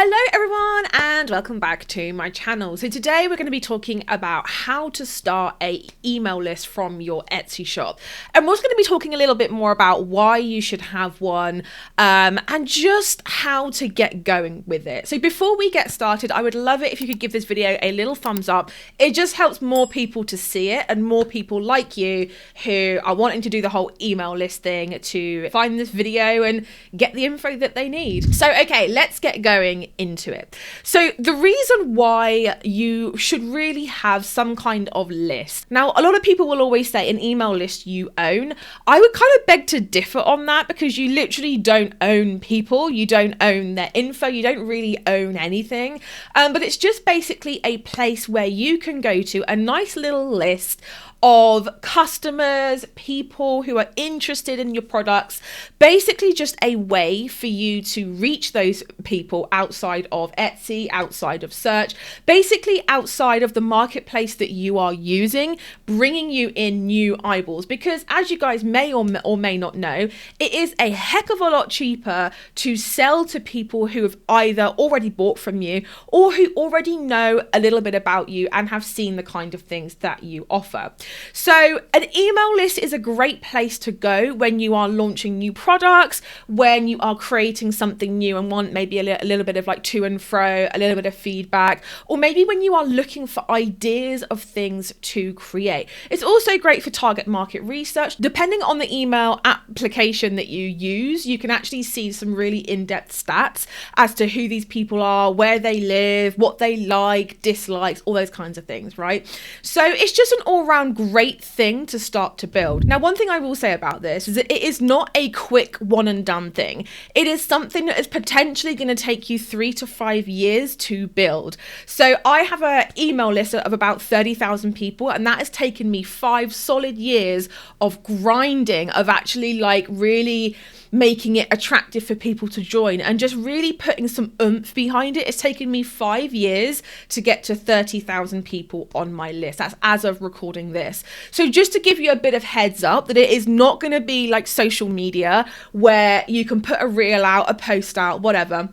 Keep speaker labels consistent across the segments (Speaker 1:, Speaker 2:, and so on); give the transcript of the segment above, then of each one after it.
Speaker 1: Hello everyone and welcome back to my channel. So today we're going to be talking about how to start a email list from your Etsy shop. And we're also going to be talking a little bit more about why you should have one and just how to get going with it. So before we get started, I would love it if you could give this video a little thumbs up. It just helps more people to see it and more people like you who are wanting to do the whole email list thing to find this video and get the info that they need. So okay, let's get going into it. So the reason why you should really have some kind of list. Now, a lot of people will always say an email list you own. I would kind of beg to differ on that because you literally don't own people. You don't own their info. You don't really own anything. But it's just basically a place where you can go to a nice little list of customers, people who are interested in your products, basically just a way for you to reach those people outside of Etsy, outside of search, basically outside of the marketplace that you are using, bringing you in new eyeballs. Because as you guys may or may not know, it is a heck of a lot cheaper to sell to people who have either already bought from you or who already know a little bit about you and have seen the kind of things that you offer. So an email list is a great place to go when you are launching new products, when you are creating something new and want maybe a little bit of like to and fro, a little bit of feedback, or maybe when you are looking for ideas of things to create. It's also great for target market research. Depending on the email application that you use, you can actually see some really in-depth stats as to who these people are, where they live, what they like, dislikes, all those kinds of things, right? So it's just an all-round great thing to start to build. Now, one thing I will say about this is that it is not a quick one and done thing. It is something that is potentially going to take you 3 to 5 years to build. So I have an email list of about 30,000 people, and that has taken me 5 solid years of grinding, of actually like really making it attractive for people to join and just really putting some oomph behind it. It's taken me 5 years to get to 30,000 people on my list. That's as of recording this. So just to give you a bit of heads up that it is not going to be like social media where you can put a reel out, a post out, whatever,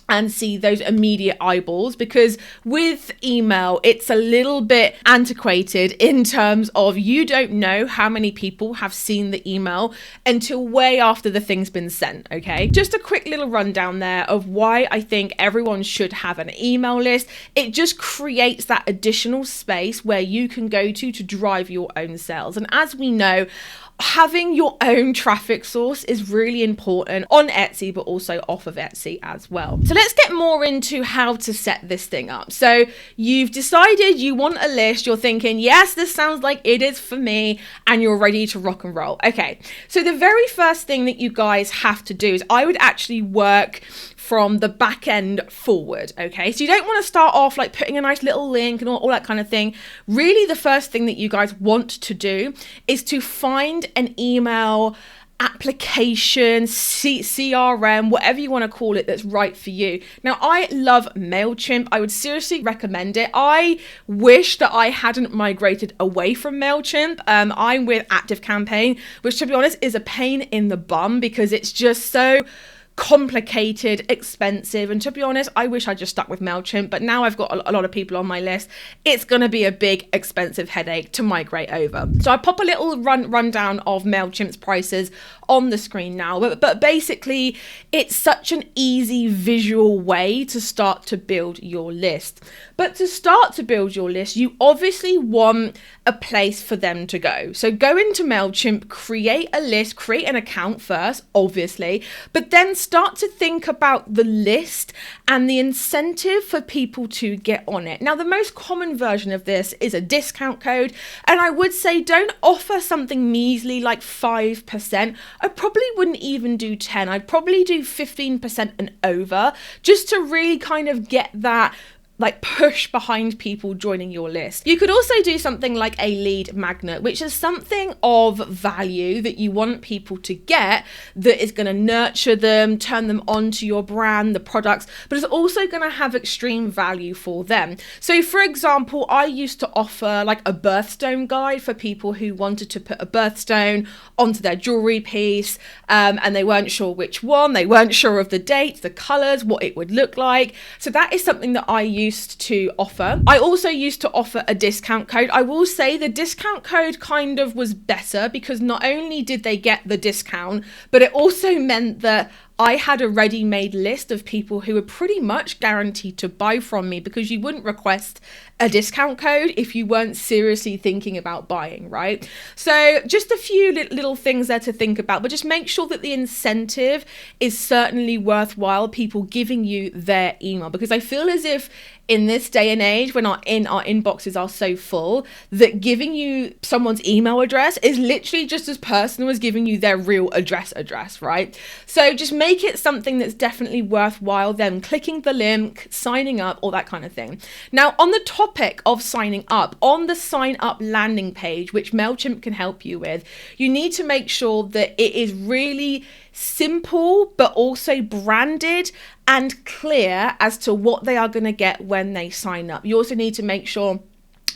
Speaker 1: and see those immediate eyeballs, because with email it's a little bit antiquated in terms of you don't know how many people have seen the email until way after the thing's been sent. Okay, just a quick little rundown there of why I think everyone should have an email list. It just creates that additional space where you can go to drive your own sales, and as we know, having your own traffic source is really important on Etsy, but also off of Etsy as well. So let's get more into how to set this thing up. So you've decided you want a list, you're thinking, yes, this sounds like it is for me, and you're ready to rock and roll. Okay, so the very first thing that you guys have to do is I would actually work from the back end forward. Okay, so you don't want to start off like putting a nice little link and all that kind of thing. Really, the first thing that you guys want to do is to find an email application, CRM, whatever you want to call it, that's right for you. Now, I love MailChimp. I would seriously recommend it. I wish that I hadn't migrated away from MailChimp. I'm with ActiveCampaign, which to be honest is a pain in the bum because it's just so complicated, expensive, and to be honest, I wish I just stuck with MailChimp, but now I've got a lot of people on my list. It's going to be a big expensive headache to migrate over. So I pop a little rundown of MailChimp's prices on the screen now, but basically it's such an easy visual way to start to build your list. But to start to build your list, you obviously want a place for them to go. So go into MailChimp, create a list, create an account first, obviously, but then start to think about the list and the incentive for people to get on it. Now, the most common version of this is a discount code, and I would say don't offer something measly like 5%. I probably wouldn't even do 10. I'd probably do 15% and over, just to really kind of get that like push behind people joining your list. You could also do something like a lead magnet, which is something of value that you want people to get that is going to nurture them, turn them on to your brand, the products, but it's also going to have extreme value for them. So for example, I used to offer like a birthstone guide for people who wanted to put a birthstone onto their jewelry piece, and they weren't sure which one, they weren't sure of the date, the colors, what it would look like. So that is something that I used to offer. I also used to offer a discount code. I will say the discount code kind of was better because not only did they get the discount, but it also meant that I had a ready-made list of people who were pretty much guaranteed to buy from me, because you wouldn't request a discount code if you weren't seriously thinking about buying, right? So just a few little things there to think about, but just make sure that the incentive is certainly worthwhile people giving you their email, because I feel as if in this day and age, when our inboxes are so full, that giving you someone's email address is literally just as personal as giving you their real address, right? So just make it something that's definitely worthwhile, them clicking the link, signing up, all that kind of thing. Now, on the topic of signing up, on the sign up landing page, which MailChimp can help you with, you need to make sure that it is really simple, but also branded and clear as to what they are going to get when they sign up. You also need to make sure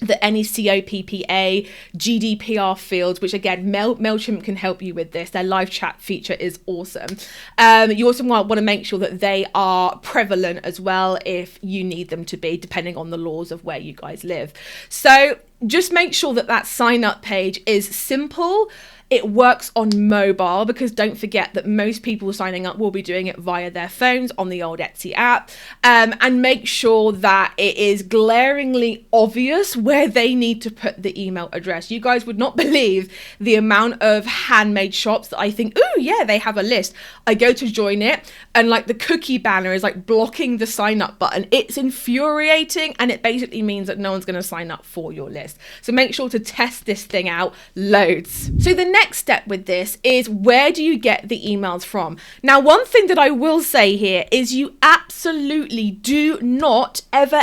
Speaker 1: that any COPPA, GDPR fields, which again, MailChimp can help you with this. Their live chat feature is awesome. You also want to make sure that they are prevalent as well if you need them to be, depending on the laws of where you guys live. So just make sure that that sign up page is simple. It works on mobile, because don't forget that most people signing up will be doing it via their phones on the old Etsy app, and make sure that it is glaringly obvious where they need to put the email address. You guys would not believe the amount of handmade shops that I think, oh yeah, they have a list. I go to join it and like the cookie banner is like blocking the sign up button. It's infuriating, and it basically means that no one's going to sign up for your list. So make sure to test this thing out loads. So the next step with this is, where do you get the emails from? Now, one thing that I will say here is you absolutely do not ever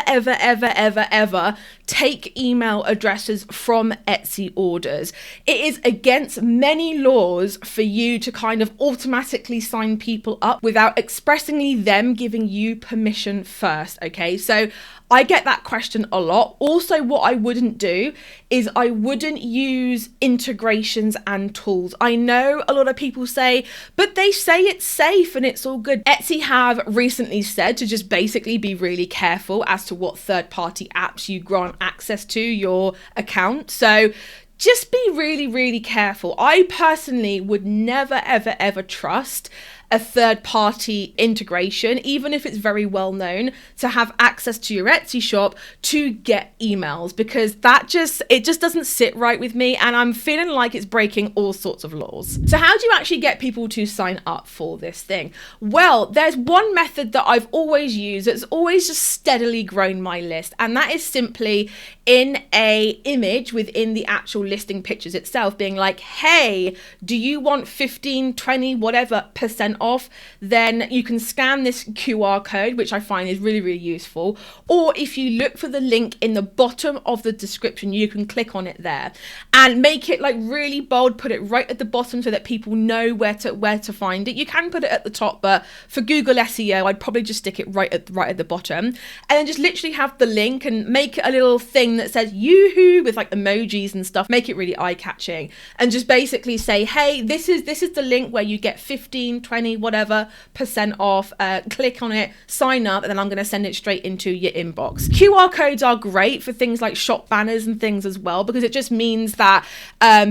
Speaker 1: take email addresses from Etsy orders. It is against many laws for you to kind of automatically sign people up without expressly them giving you permission first, okay? So I get that question a lot. Also, what I wouldn't do is I wouldn't use integrations and tools. I know a lot of people say, but they say it's safe and it's all good. Etsy have recently said to just basically be really careful as to what third-party apps you grant access to your account. So just be really careful. I personally would never, ever trust a third-party integration, even if it's very well known, to have access to your Etsy shop to get emails, because it just doesn't sit right with me, and I'm feeling like it's breaking all sorts of laws. So how do you actually get people to sign up for this thing? Well, there's one method that I've always used that's always just steadily grown my list, and that is simply in a image within the actual listing pictures itself, being like, hey, do you want 15, 20, whatever % off? Then you can scan this QR code, which I find is really useful. Or if you look for the link in the bottom of the description, you can click on it there and make it like really bold, put it right at the bottom so that people know where to find it. You can put it at the top, but for Google SEO, I'd probably just stick it right at the bottom, and then just literally have the link and make it a little thing that says yoo-hoo with like emojis and stuff. Make it really eye-catching, and just basically say, hey, this is the link where you get 15, 20, whatever % off. Click on it, sign up, and then I'm going to send it straight into your inbox. QR codes are great for things like shop banners and things as well, because it just means that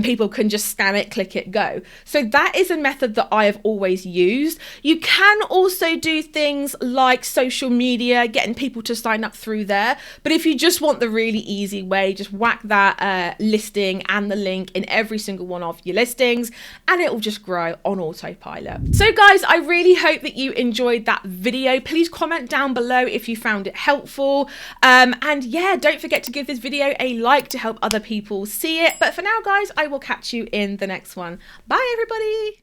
Speaker 1: people can just scan it, click it, go. So that is a method that I have always used. You can also do things like social media, getting people to sign up through there. But if you just want the really easy way, just whack that listing and the link in every single one of your listings, and it will just grow on autopilot. So guys, I really hope that you enjoyed that video. Please comment down below if you found it helpful. And yeah, don't forget to give this video a like to help other people see it. But for now, guys, I will catch you in the next one. Bye, everybody.